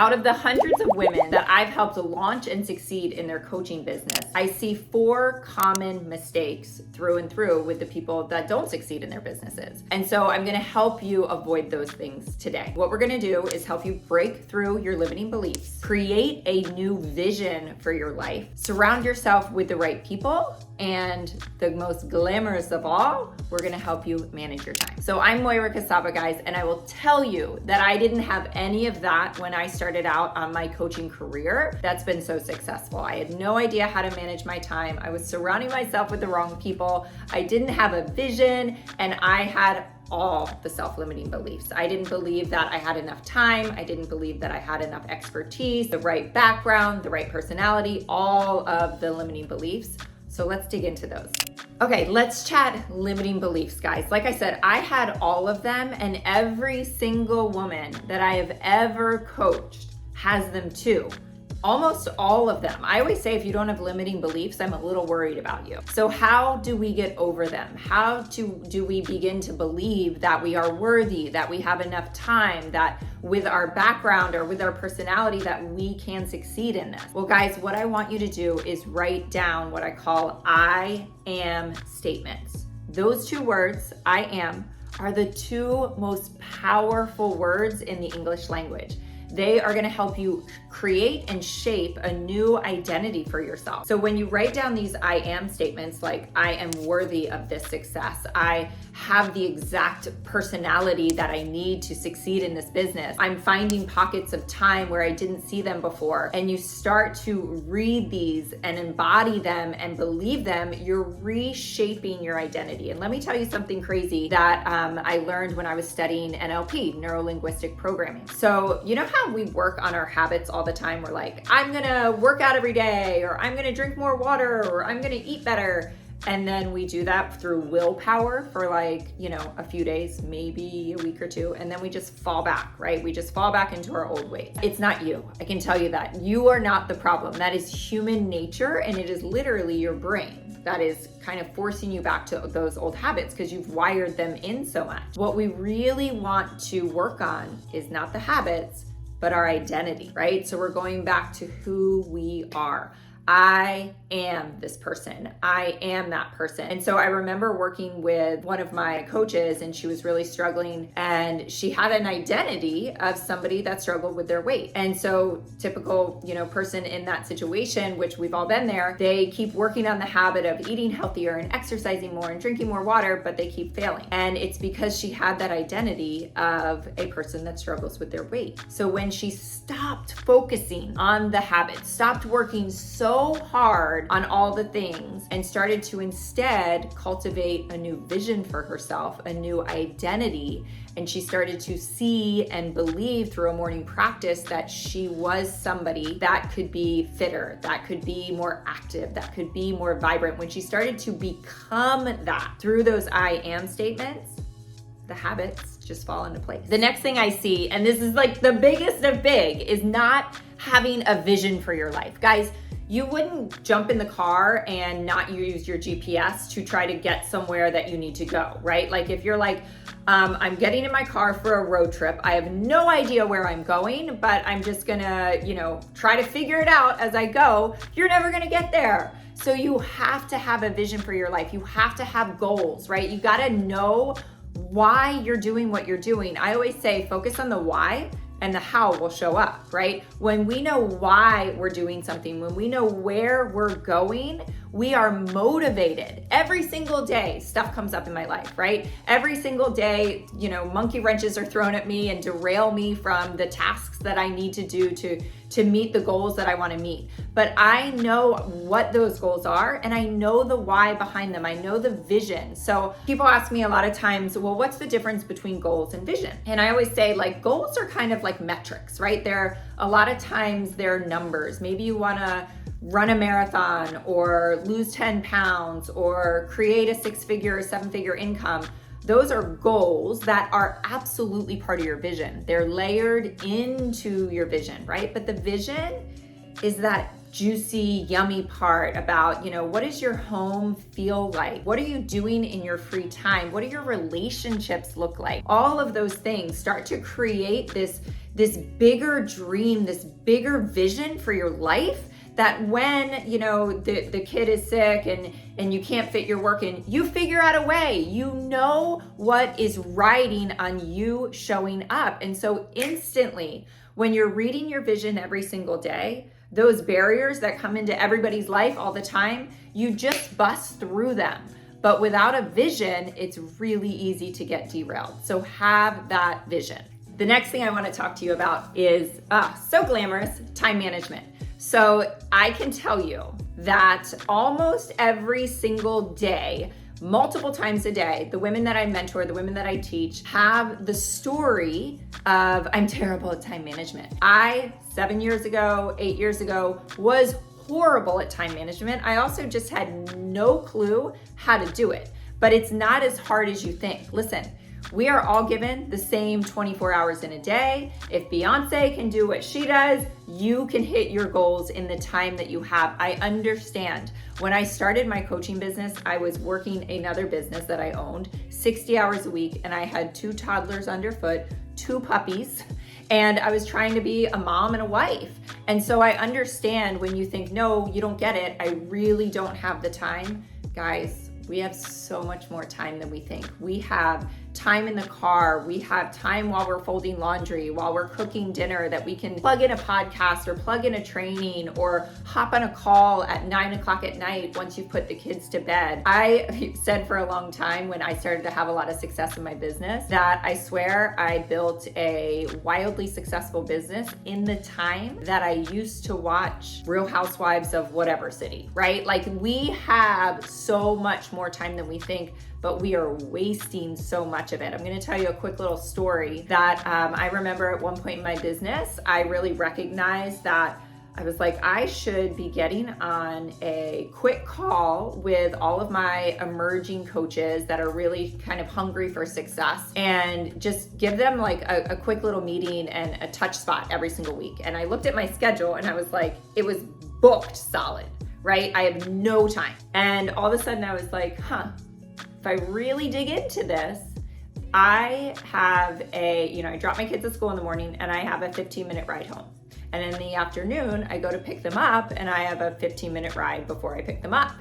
Out of the hundreds of women that I've helped launch and succeed in their coaching business, I see 4 common mistakes through and through with the people that don't succeed in their businesses. And so I'm gonna help you avoid those things today. What we're gonna do is help you break through your limiting beliefs, create a new vision for your life, surround yourself with the right people, and the most glamorous of all, we're gonna help you manage your time. So I'm Moira Casaba, guys, and I will tell you that I didn't have any of that when I started out on my coaching career that's been so successful. I had no idea how to manage my time. I was surrounding myself with the wrong people. I didn't have a vision, and I had all the self-limiting beliefs. I didn't believe that I had enough time. I didn't believe that I had enough expertise, the right background, the right personality, all of the limiting beliefs. So let's dig into those. Okay, let's chat limiting beliefs, guys. Like I said, I had all of them, and every single woman that I have ever coached has them too. Almost all of them. I always say if you don't have limiting beliefs, I'm a little worried about you. So how do we get over them? How do we begin to believe that we are worthy, that we have enough time, that with our background or with our personality that we can succeed in this? Well, guys, what I want you to do is write down what I call I am statements. Those 2 words, I am, are the 2 most powerful words in the English language. They are gonna help you create and shape a new identity for yourself. So when you write down these I am statements, like I am worthy of this success, I have the exact personality that I need to succeed in this business, I'm finding pockets of time where I didn't see them before, and you start to read these and embody them and believe them, you're reshaping your identity. And let me tell you something crazy that I learned when I was studying NLP, neuro-linguistic programming. So you know how we work on our habits all the time? We're like, I'm gonna work out every day, or I'm gonna drink more water, or I'm gonna eat better. And then we do that through willpower for a few days, maybe a week or 2, and then we just fall back, right? We just fall back into our old ways. It's not you. I can tell you that. You are not the problem. That is human nature, and it is literally your brain that is kind of forcing you back to those old habits because you've wired them in so much. What we really want to work on is not the habits, but our identity, right? So we're going back to who we are. I am this person. I am that person. And so I remember working with one of my coaches, and she was really struggling, and she had an identity of somebody that struggled with their weight. And so typical, person in that situation, which we've all been there, they keep working on the habit of eating healthier and exercising more and drinking more water, but they keep failing. And it's because she had that identity of a person that struggles with their weight. So when she stopped focusing on the habits, stopped working so hard on all the things, and started to instead cultivate a new vision for herself, a new identity, and she started to see and believe through a morning practice that she was somebody that could be fitter, that could be more active, that could be more vibrant. When she started to become that through those I am statements, the habits just fall into place. The next thing I see, and this is like the biggest of big, is not having a vision for your life. Guys, you wouldn't jump in the car and not use your GPS to try to get somewhere that you need to go, right? Like if you're like, I'm getting in my car for a road trip. I have no idea where I'm going, but I'm just gonna, try to figure it out as I go. You're never gonna get there. So you have to have a vision for your life. You have to have goals, right? You gotta know why you're doing what you're doing. I always say, focus on the why, and the how will show up, right? When we know why we're doing something, when we know where we're going, we are motivated. Every single day, stuff comes up in my life, right? Every single day, monkey wrenches are thrown at me and derail me from the tasks that I need to do to meet the goals that I want to meet. But I know what those goals are, and I know the why behind them. I know the vision. So people ask me a lot of times, well, what's the difference between goals and vision? And I always say, goals are kind of like metrics, right? A lot of times they're numbers. Maybe you want to run a marathon or lose 10 pounds or create a 6-figure or 7-figure income. Those are goals that are absolutely part of your vision. They're layered into your vision, right? But the vision is that juicy, yummy part about, what does your home feel like? What are you doing in your free time? What do your relationships look like? All of those things start to create this bigger dream, this bigger vision for your life, that when, the kid is sick and you can't fit your work in, you figure out a way. You know what is riding on you showing up. And so instantly, when you're reading your vision every single day, those barriers that come into everybody's life all the time, you just bust through them. But without a vision, it's really easy to get derailed. So have that vision. The next thing I want to talk to you about is, so glamorous, time management. So I can tell you that almost every single day, multiple times a day, the women that I mentor, the women that I teach, have the story of, I'm terrible at time management. I, 7 years ago, 8 years ago, was horrible at time management. I also just had no clue how to do it. But it's not as hard as you think. Listen, we are all given the same 24 hours in a day. If Beyonce can do what she does, you can hit your goals in the time that you have. I understand. When I started my coaching business, I was working another business that I owned 60 hours a week, and I had 2 toddlers underfoot, 2 puppies, and I was trying to be a mom and a wife. And so I understand when you think, no, you don't get it, I really don't have the time. Guys, we have so much more time than we think. We have time in the car. We have time while we're folding laundry, while we're cooking dinner, that we can plug in a podcast or plug in a training or hop on a call at 9 o'clock at night once you put the kids to bed. I said for a long time, when I started to have a lot of success in my business, that I swear I built a wildly successful business in the time that I used to watch Real Housewives of whatever city, right? Like, we have so much more time than we think, but we are wasting so much of it. I'm gonna tell you a quick little story that I remember at one point in my business, I really recognized that I was like, I should be getting on a quick call with all of my emerging coaches that are really kind of hungry for success, and just give them like a quick little meeting and a touch spot every single week. And I looked at my schedule and I was like, it was booked solid, right? I have no time. And all of a sudden I was like, if I really dig into this, I have I drop my kids at school in the morning and I have a 15-minute ride home. And in the afternoon, I go to pick them up and I have a 15-minute ride before I pick them up.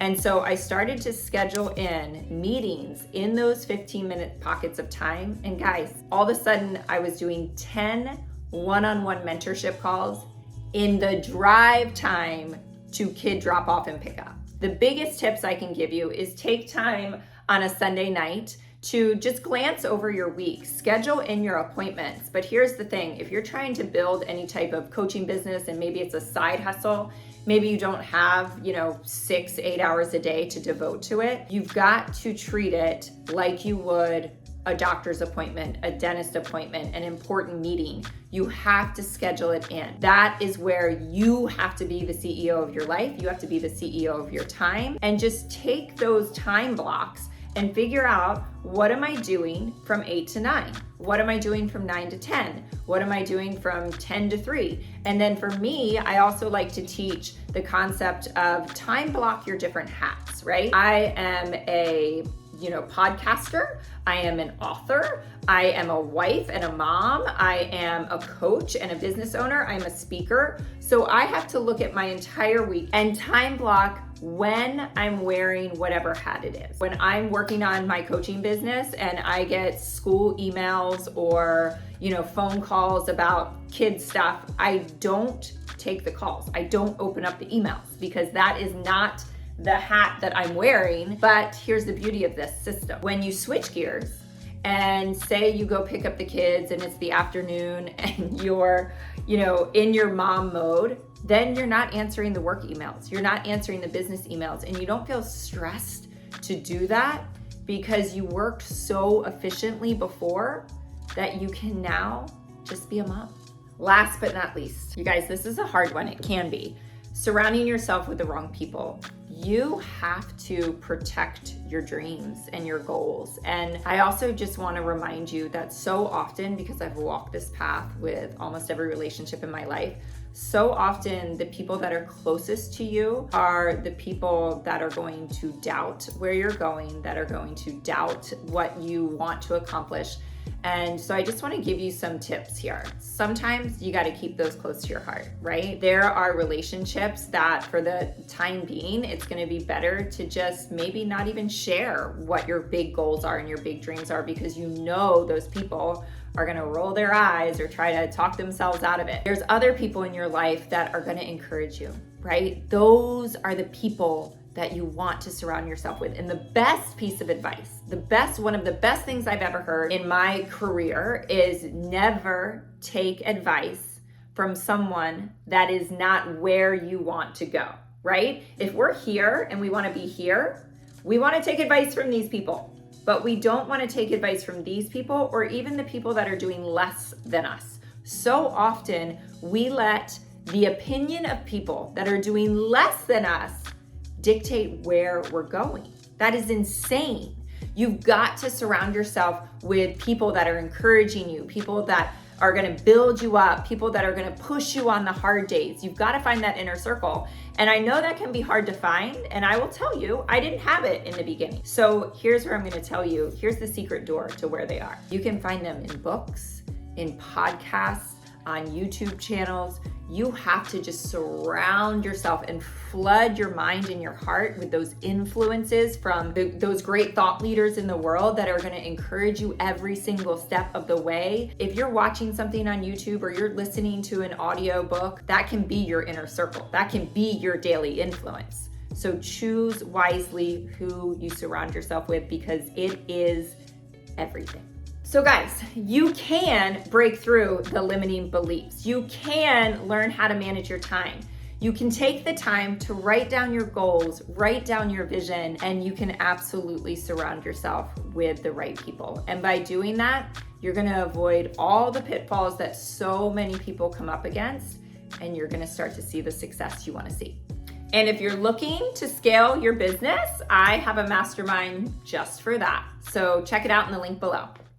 And so I started to schedule in meetings in those 15-minute pockets of time. And guys, all of a sudden I was doing 10 one-on-one mentorship calls in the drive time to kid drop off and pick up. The biggest tips I can give you is take time on a Sunday night to just glance over your week, schedule in your appointments. But here's the thing, if you're trying to build any type of coaching business and maybe it's a side hustle, maybe you don't have, 6-8 hours a day to devote to it, you've got to treat it like you would a doctor's appointment, a dentist appointment, an important meeting. You have to schedule it in. That is where you have to be the CEO of your life. You have to be the CEO of your time, and just take those time blocks and figure out, what am I doing from 8 to 9? What am I doing from 9 to 10? What am I doing from 10 to 3? And then for me, I also like to teach the concept of time block your different hats, right? I am a podcaster. I am an author. I am a wife and a mom. I am a coach and a business owner. I'm a speaker. So I have to look at my entire week and time block when I'm wearing whatever hat it is. When I'm working on my coaching business and I get school emails or, phone calls about kids stuff, I don't take the calls. I don't open up the emails because that is not the hat that I'm wearing. But here's the beauty of this system. When you switch gears and say you go pick up the kids and it's the afternoon and you're, in your mom mode, then you're not answering the work emails. You're not answering the business emails, and you don't feel stressed to do that because you worked so efficiently before that you can now just be a mom. Last but not least, you guys, this is a hard one. It can be. surrounding yourself with the wrong people. You have to protect your dreams and your goals. And I also just want to remind you that so often, because I've walked this path with almost every relationship in my life, so often the people that are closest to you are the people that are going to doubt where you're going, that are going to doubt what you want to accomplish. And so I just want to give you some tips here. Sometimes you got to keep those close to your heart, right? There are relationships that for the time being, it's going to be better to just maybe not even share what your big goals are and your big dreams are, because you know those people are going to roll their eyes or try to talk themselves out of it. There's other people in your life that are going to encourage you, right? Those are the people that you want to surround yourself with. And the best piece of advice, one of the best things I've ever heard in my career is never take advice from someone that is not where you want to go, right? If we're here and we want to be here, we want to take advice from these people, but we don't want to take advice from these people or even the people that are doing less than us. So often we let the opinion of people that are doing less than us dictate where we're going. That is insane. You've got to surround yourself with people that are encouraging you, people that are going to build you up, people that are going to push you on the hard days. You've got to find that inner circle. And I know that can be hard to find. And I will tell you, I didn't have it in the beginning. So here's where I'm going to tell you, here's the secret door to where they are. You can find them in books, in podcasts, on YouTube channels. You have to just surround yourself and flood your mind and your heart with those influences from those great thought leaders in the world that are going to encourage you every single step of the way. If you're watching something on YouTube or you're listening to an audio book, that can be your inner circle. That can be your daily influence. So choose wisely who you surround yourself with, because it is everything. So guys, you can break through the limiting beliefs. You can learn how to manage your time. You can take the time to write down your goals, write down your vision, and you can absolutely surround yourself with the right people. And by doing that, you're gonna avoid all the pitfalls that so many people come up against, and you're gonna start to see the success you wanna see. And if you're looking to scale your business, I have a mastermind just for that. So check it out in the link below.